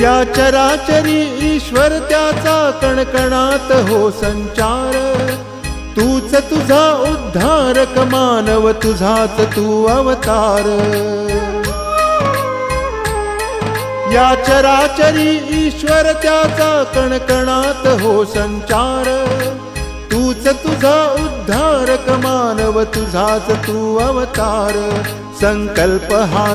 या चराचरी ईश्वर त्याचा कणकणात हो संचार। तूच तुझा उद्धारक मानव, तुझाच तू अवतार। या चराचरी ईश्वर त्याचा कणकणात हो संचार। तूच तुझा उद्धारक मानव, तुझाच तू अवतार। संकल्प हा